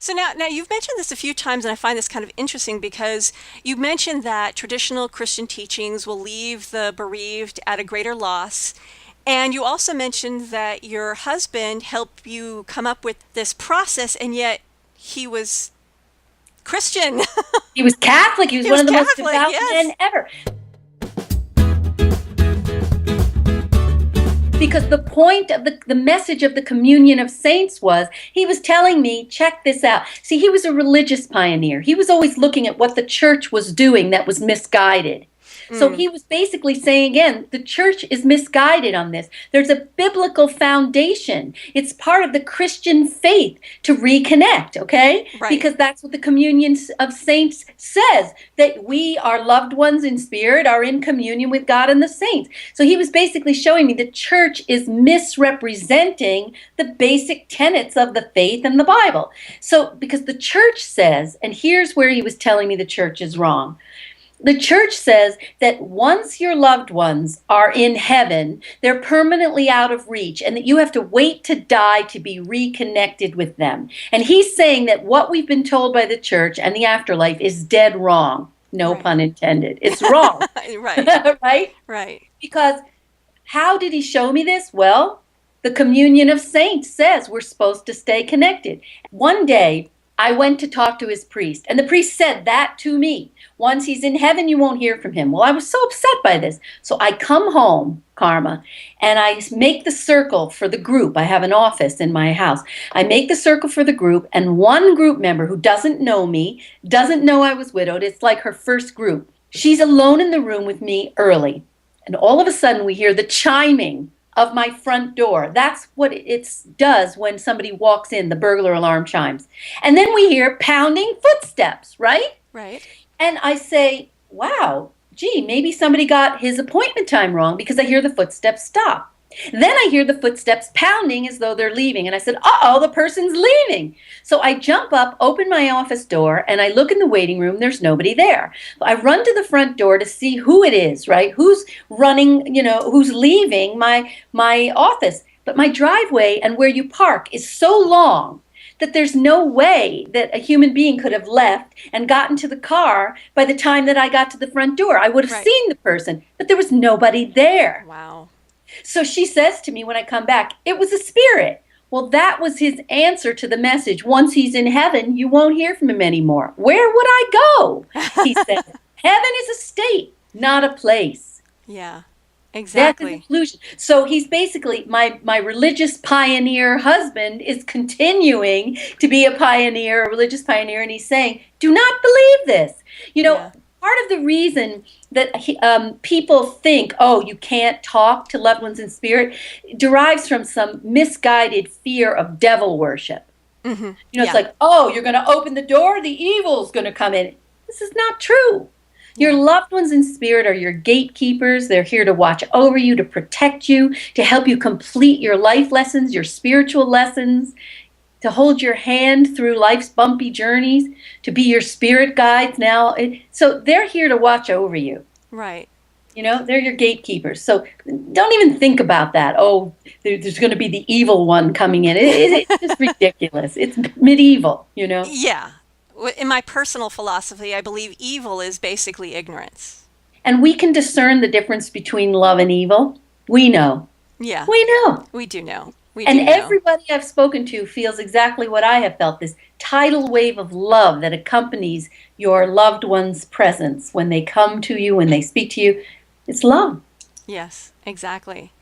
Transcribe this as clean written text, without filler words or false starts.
So now you've mentioned this a few times, and I find this kind of interesting because you mentioned that traditional Christian teachings will leave the bereaved at a greater loss. And you also mentioned that your husband helped you come up with this process, and yet he was Christian. He was Catholic. He was He one was of the most Catholic, devout men yes. ever. Because the point of the message of the communion of saints was he was telling me, check this out. See, he was a religious pioneer. He was always looking at what the church was doing that was misguided. So Mm, he was basically saying again, the church is misguided on this. There's a biblical foundation. It's part of the Christian faith to reconnect, okay? right. Because that's what the communion of saints says, that we, our loved ones in spirit, are in communion with God and the saints. So he was basically showing me the church is misrepresenting the basic tenets of the faith and the Bible. So because the church says, and here's where he was telling me the church is wrong. The church says that once your loved ones are in heaven, they're permanently out of reach, and that you have to wait to die to be reconnected with them. And he's saying that what we've been told by the church and the afterlife is dead wrong. No Right. pun intended. It's wrong, Right. right? Right. Because how did he show me this? Well, the communion of saints says we're supposed to stay connected. One day, I went to talk to his priest, and the priest said that to me. Once he's in heaven, you won't hear from him. Well, I was so upset by this. So I come home, Karma, and I make the circle for the group. I have an office in my house. I make the circle for the group, and one group member who doesn't know me, doesn't know I was widowed, it's like her first group. She's alone in the room with me early. And all of a sudden, we hear the chiming of my front door. That's what it does when somebody walks in, the burglar alarm chimes. And then we hear pounding footsteps, right? Right. And I say, wow, gee, maybe somebody got his appointment time wrong because I hear the footsteps stop. Then I hear the footsteps pounding as though they're leaving. And I said, uh-oh, the person's leaving. So I jump up, open my office door, and I look in the waiting room. There's nobody there. I run to the front door to see who it is, right? Who's running, who's leaving my office. But my driveway and where you park is so long that there's no way that a human being could have left and gotten to the car by the time that I got to the front door. I would have Right. seen the person, but there was nobody there. Wow. So she says to me when I come back, it was a spirit. Well, that was his answer to the message. Once he's in heaven, you won't hear from him anymore. Where would I go? He said, heaven is a state, not a place. Yeah. That's the Exactly. conclusion. So he's basically, my religious pioneer husband is continuing to be a pioneer, a religious pioneer, and he's saying, do not believe this. Yeah. Part of the reason that people think, oh, you can't talk to loved ones in spirit, derives from some misguided fear of devil worship. Hmm. It's Yeah. like, oh, you're going to open the door, the evil's going to come in. This is not true. Your Yeah. loved ones in spirit are your gatekeepers. They're here to watch over you, to protect you, to help you complete your life lessons, your spiritual lessons, to hold your hand through life's bumpy journeys, to be your spirit guides now. So they're here to watch over you. Right. They're your gatekeepers. So don't even think about that. Oh, there's going to be the evil one coming in. It's just ridiculous. It's medieval. Yeah. In my personal philosophy, I believe evil is basically ignorance. And we can discern the difference between love and evil. We know. Yeah. We know. We do know. We And do know. everybody I've spoken to feels exactly what I have felt, this tidal wave of love that accompanies your loved one's presence when they come to you, when they speak to you. It's love. Yes, exactly.